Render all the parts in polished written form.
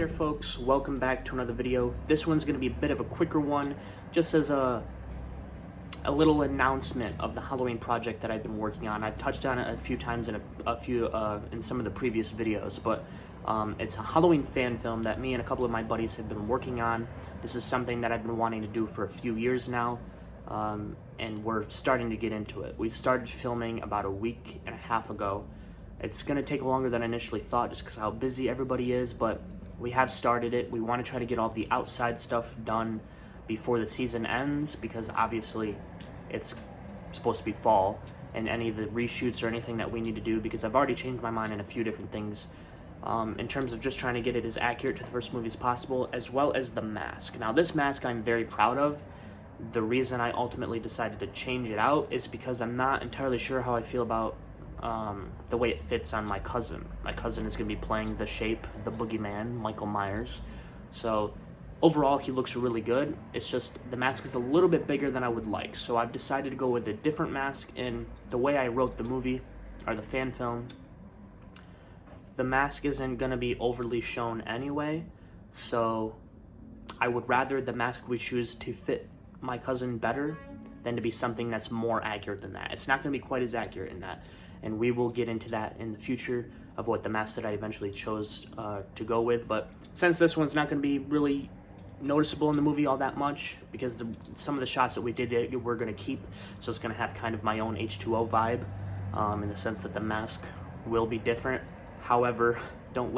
there folks, welcome back to another video. This one's going to be a bit of a quicker one, just as a little announcement of the Halloween project that I've been working on. I've touched on it a few times in in some of the previous videos, but it's a Halloween fan film that me and a couple of my buddies have been working on. This is something that I've been wanting to do for a few years now, and we're starting to get into it. We started filming about a week and a half ago. It's going to take longer than I initially thought just because how busy everybody is, but we have started it. We want to try to get all the outside stuff done before the season ends, because obviously it's supposed to be fall, and any of the reshoots or anything that we need to do, because I've already changed my mind in a few different things in terms of just trying to get it as accurate to the first movie as possible, as well as the mask. Now, this mask I'm very proud of. The reason I ultimately decided to change it out is because I'm not entirely sure how I feel about the way it fits on my cousin. My cousin is going to be playing the Shape, the boogeyman, Michael Myers. So overall, he looks really good. It's just the mask is a little bit bigger than I would like. So I've decided to go with a different mask. And the way I wrote the movie, or the fan film, the mask isn't going to be overly shown anyway. So I would rather the mask we choose to fit my cousin better than to be something that's more accurate than that. It's not going to be quite as accurate in that. And we will get into that in the future of what the mask that I eventually chose to go with. But since this one's not going to be really noticeable in the movie all that much, because some of the shots that we did we're going to keep, so it's going to have kind of my own H2O vibe in the sense that the mask will be different. However, don't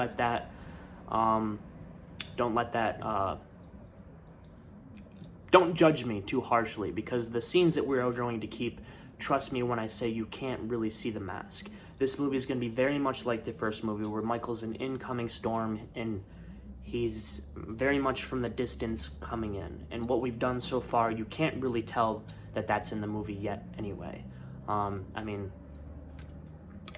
judge me too harshly, because the scenes that we're going to keep, trust me when I say you can't really see the mask. This movie is going to be very much like the first movie, where Michael's an incoming storm and he's very much from the distance coming in. And what we've done so far, you can't really tell that that's in the movie yet anyway. I mean,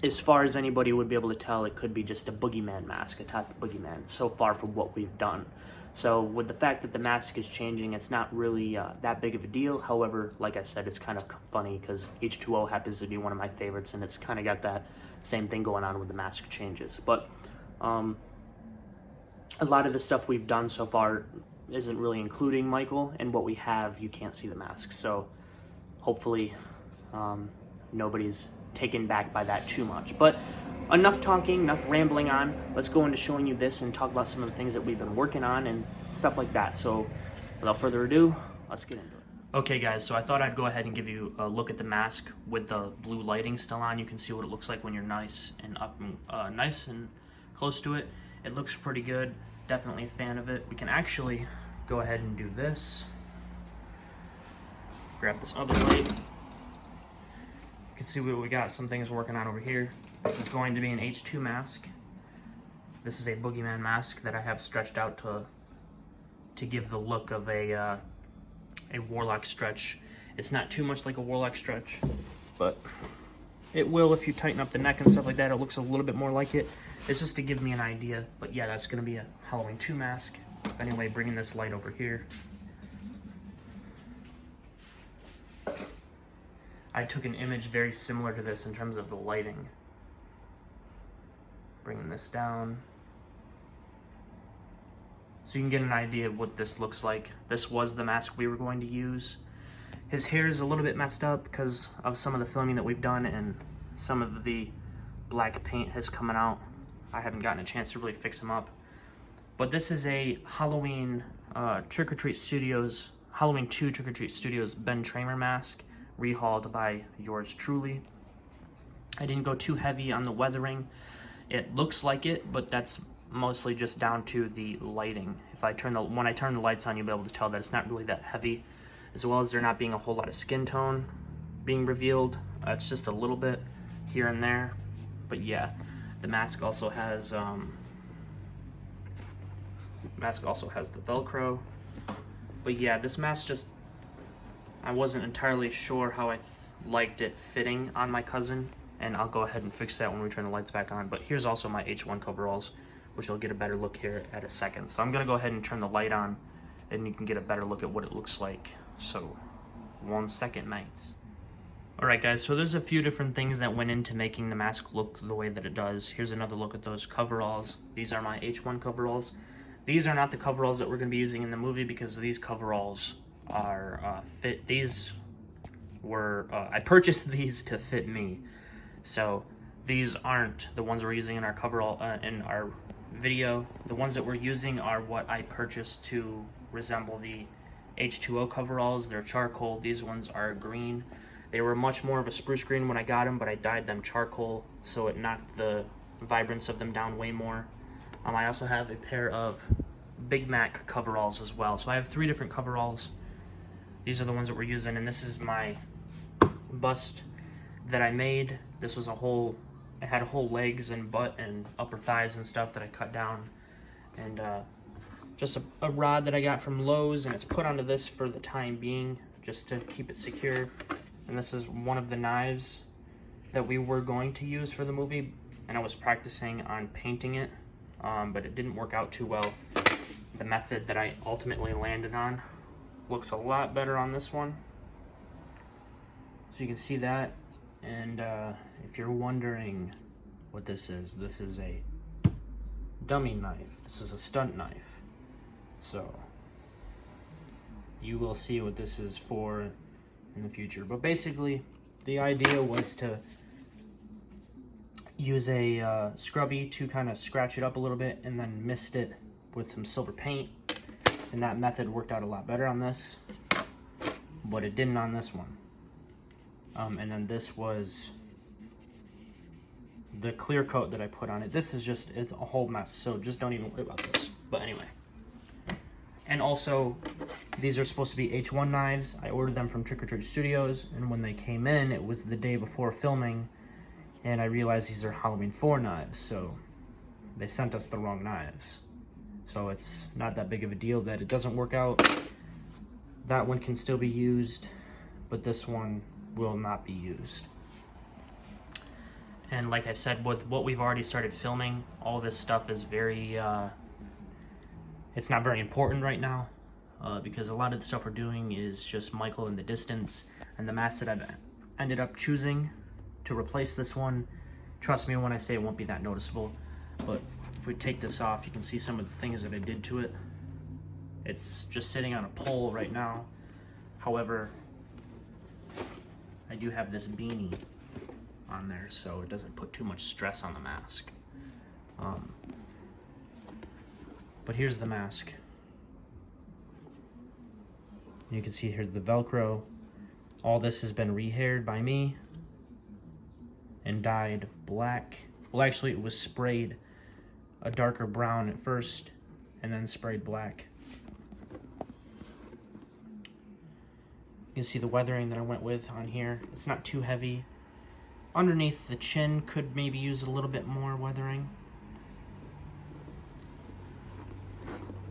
as far as anybody would be able to tell, it could be just a boogeyman mask, a task boogeyman, so far from what we've done. So with the fact that the mask is changing, it's not really that big of a deal. However, like I said, it's kind of funny because H2O happens to be one of my favorites, and it's kind of got that same thing going on with the mask changes. But a lot of the stuff we've done so far isn't really including Michael, and what we have, you can't see the mask. So hopefully nobody's taken back by that too much. But enough talking, enough rambling on. Let's go into showing you this and talk about some of the things that we've been working on and stuff like that. So without further ado, let's get into it. Okay guys, so I thought I'd go ahead and give you a look at the mask with the blue lighting still on. You can see what it looks like when you're nice and close to it. It looks pretty good. Definitely a fan of it. We can actually go ahead and do this. Grab this other light. You can see what we got, some things working on over here. This is going to be an H2 mask. This is a boogeyman mask that I have stretched out to give the look of a warlock stretch. It's not too much like a warlock stretch, but it will if you tighten up the neck and stuff like that. It looks a little bit more like it. It's just to give me an idea. But yeah, that's going to be a Halloween 2 mask. Anyway, bringing this light over here. I took an image very similar to this in terms of the lighting. Bringing this down so you can get an idea of what this looks like. This was the mask we were going to use. His hair is a little bit messed up because of some of the filming that we've done, and some of the black paint has come out. I haven't gotten a chance to really fix him up. But this is a Halloween Trick or Treat Studios, Halloween 2 Trick or Treat Studios Ben Tramer mask, rehauled by yours truly. I didn't go too heavy on the weathering. It looks like it, but that's mostly just down to the lighting. When I turn the lights on, you'll be able to tell that it's not really that heavy, as well as there not being a whole lot of skin tone being revealed. It's just a little bit here and there. But yeah, the mask also has the Velcro. But yeah, this mask just, I wasn't entirely sure how I liked it fitting on my cousin. And I'll go ahead and fix that when we turn the lights back on. But here's also my H1 coveralls, which you'll get a better look here at a second. So I'm gonna go ahead and turn the light on, and you can get a better look at what it looks like. So 1 second, mates. Alright guys, so there's a few different things that went into making the mask look the way that it does. Here's another look at those coveralls. These are my H1 coveralls. these are not the coveralls that we're going to be using in the movie, because these coveralls are fit. These were I purchased these to fit me, so these aren't the ones we're using in our coverall in our video. The ones that we're using are what I purchased to resemble the H2O coveralls. They're charcoal. These ones are green. They were much more of a spruce green when I got them, but I dyed them charcoal, so it knocked the vibrance of them down way more. I also have a pair of Big Mac coveralls as well. So I have 3 different coveralls. These are the ones that we're using, and this is my bust that I made. This was it had whole legs and butt and upper thighs and stuff that I cut down. And just a rod that I got from Lowe's, and it's put onto this for the time being, just to keep it secure. And this is one of the knives that we were going to use for the movie, and I was practicing on painting it, but it didn't work out too well. The method that I ultimately landed on looks a lot better on this one. So you can see that. And if you're wondering what this is a dummy knife. This is a stunt knife. So you will see what this is for in the future. But basically, the idea was to use a scrubby to kind of scratch it up a little bit, and then mist it with some silver paint. And that method worked out a lot better on this, but it didn't on this one. And then this was the clear coat that I put on it. This is just, it's a whole mess, so just don't even worry about this. But anyway. And also, these are supposed to be H1 knives. I ordered them from Trick or Treat Studios, and when they came in, it was the day before filming, and I realized these are Halloween 4 knives, so they sent us the wrong knives. So it's not that big of a deal that it doesn't work out. That one can still be used, but this one will not be used. And like I said, with what we've already started filming, all this stuff is very, it's not very important right now, because a lot of the stuff we're doing is just Michael in the distance, and the mask that I've ended up choosing to replace this one, trust me when I say it won't be that noticeable, but if we take this off, you can see some of the things that I did to it. It's just sitting on a pole right now. However, I do have this beanie on there, so it doesn't put too much stress on the mask. But here's the mask. You can see here's the Velcro. All this has been rehaired by me and dyed black. Well, actually, it was sprayed a darker brown at first and then sprayed black. You can see the weathering that I went with on here. It's not too heavy. Underneath the chin could maybe use a little bit more weathering.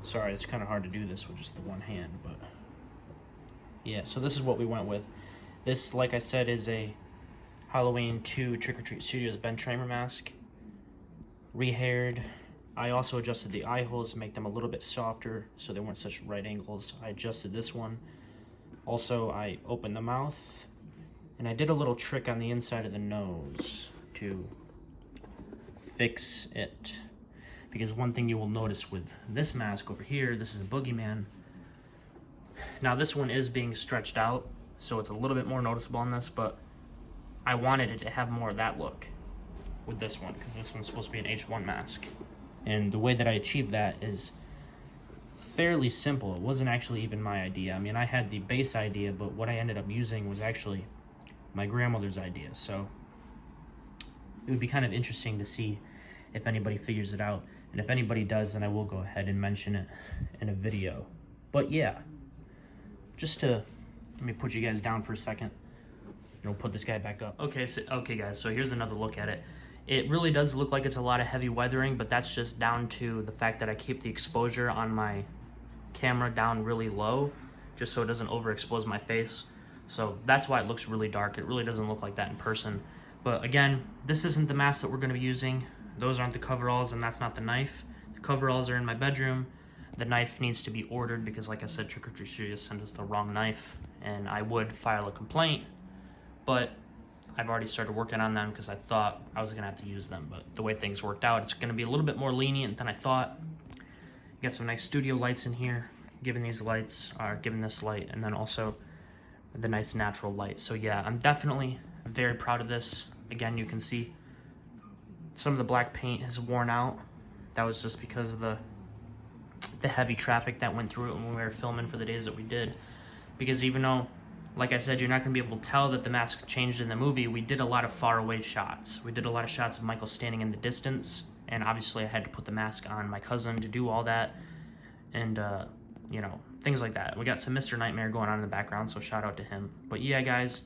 Sorry, it's kind of hard to do this with just the one hand, but yeah, so this is what we went with. This, like I said, is a Halloween 2 Trick or Treat Studios Ben Tramer mask. Rehaired. I also adjusted the eye holes to make them a little bit softer so they weren't such right angles. I adjusted this one. Also, I opened the mouth, and I did a little trick on the inside of the nose to fix it. Because one thing you will notice with this mask over here, this is a boogeyman. Now this one is being stretched out, so it's a little bit more noticeable on this, but I wanted it to have more of that look with this one, because this one's supposed to be an H1 mask. And the way that I achieved that is fairly simple. It wasn't actually even my idea. I mean, I had the base idea, but what I ended up using was actually my grandmother's idea. So it would be kind of interesting to see if anybody figures it out. And if anybody does, then I will go ahead and mention it in a video. But yeah, just to, let me put you guys down for a second. We'll put this guy back up. Okay, guys, so here's another look at it. It really does look like it's a lot of heavy weathering, but that's just down to the fact that I keep the exposure on my camera down really low, just so it doesn't overexpose my face. So that's why it looks really dark. It really doesn't look like that in person. But again, this isn't the mask that we're gonna be using. Those aren't the coveralls, and that's not the knife. The coveralls are in my bedroom. The knife needs to be ordered because, like I said, Trick or Treat Studios sent us the wrong knife, and I would file a complaint, but I've already started working on them because I thought I was gonna have to use them. But the way things worked out, it's gonna be a little bit more lenient than I thought. got some nice studio lights in here, given these lights, given this light, and then also the nice natural light. So yeah, I'm definitely very proud of this. Again, you can see some of the black paint has worn out. That was just because of the heavy traffic that went through it when we were filming for the days that we did. Because even though, like I said, you're not going to be able to tell that the mask changed in the movie, we did a lot of far away shots. We did a lot of shots of Michael standing in the distance, and obviously I had to put the mask on my cousin to do all that, and you know, things like that. We got some Mr. Nightmare going on in the background, so shout out to him. But yeah, guys,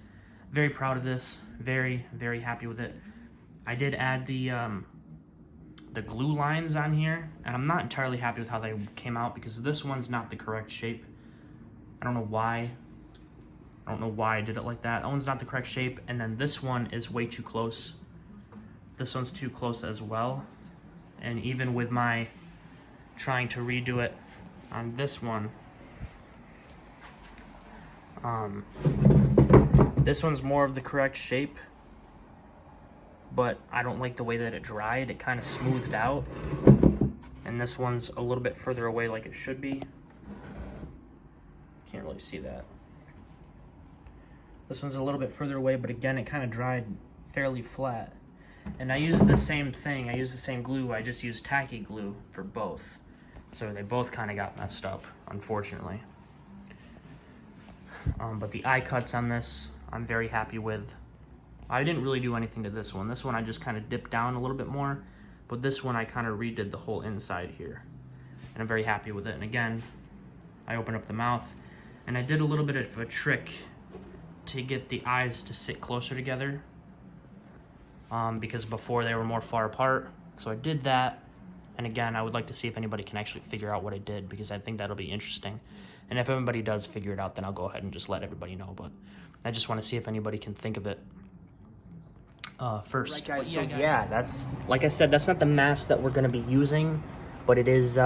very proud of this. Very, very happy with it. I did add the glue lines on here, and I'm not entirely happy with how they came out because this one's not the correct shape. I don't know why. I don't know why I did it like that. That one's not the correct shape, and then this one is way too close. This one's too close as well. And even with my trying to redo it on this one, this one's more of the correct shape, but I don't like the way that it dried. It kind of smoothed out, and this one's a little bit further away like it should be. Can't really see that. This one's a little bit further away, but again, it kind of dried fairly flat. And I used the same thing. I used the same glue. I just used tacky glue for both. So they both kind of got messed up, unfortunately. But the eye cuts on this, I'm very happy with. I didn't really do anything to this one. This one I just kind of dipped down a little bit more. But this one I kind of redid the whole inside here. And I'm very happy with it. And again, I opened up the mouth. And I did a little bit of a trick to get the eyes to sit closer together, because before they were more far apart. So I did that, and again, I would like to see if anybody can actually figure out what I did, because I think that'll be interesting. And if anybody does figure it out, then I'll go ahead and just let everybody know, but I just want to see if anybody can think of it first. Right, guys, so yeah, that's, like I said, that's not the mask that we're going to be using, but it is,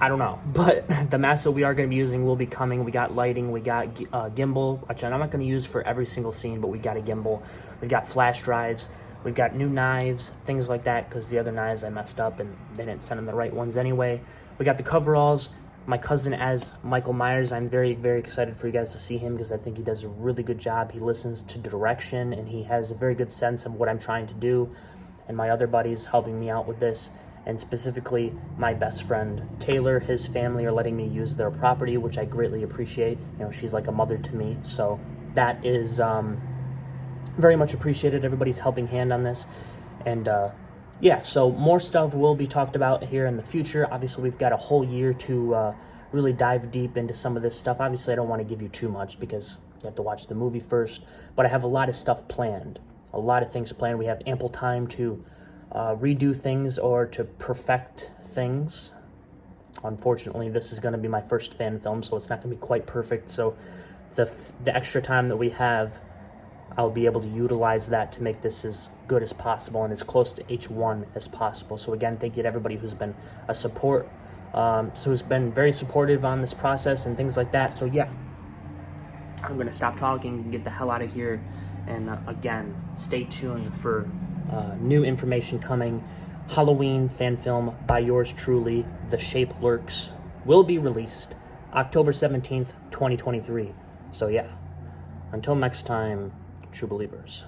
I don't know, but the mask that we are going to be using will be coming. We got lighting, we got gimbal, which I'm not going to use for every single scene, but we got a gimbal. We've got flash drives, we've got new knives, things like that, because the other knives I messed up and they didn't send them the right ones anyway. We got the coveralls, my cousin as Michael Myers. I'm very, very excited for you guys to see him because I think he does a really good job. He listens to direction and he has a very good sense of what I'm trying to do. And my other buddies helping me out with this. And specifically, my best friend, Taylor, his family are letting me use their property, which I greatly appreciate. You know, she's like a mother to me, so that is very much appreciated. Everybody's helping hand on this. And yeah, so more stuff will be talked about here in the future. Obviously, we've got a whole year to really dive deep into some of this stuff. Obviously, I don't want to give you too much because you have to watch the movie first, but I have a lot of stuff planned, a lot of things planned. We have ample time to redo things or to perfect things. Unfortunately, this is going to be my first fan film, so it's not going to be quite perfect. So the extra time that we have, I'll be able to utilize that to make this as good as possible and as close to H1 as possible. So again, thank you to everybody who's been a support, who's been very supportive on this process and things like that. So yeah, I'm going to stop talking and get the hell out of here. And again, stay tuned for new information coming. Halloween fan film by yours truly, The Shape Lurks, will be released October 17th, 2023. So yeah, until next time, true believers.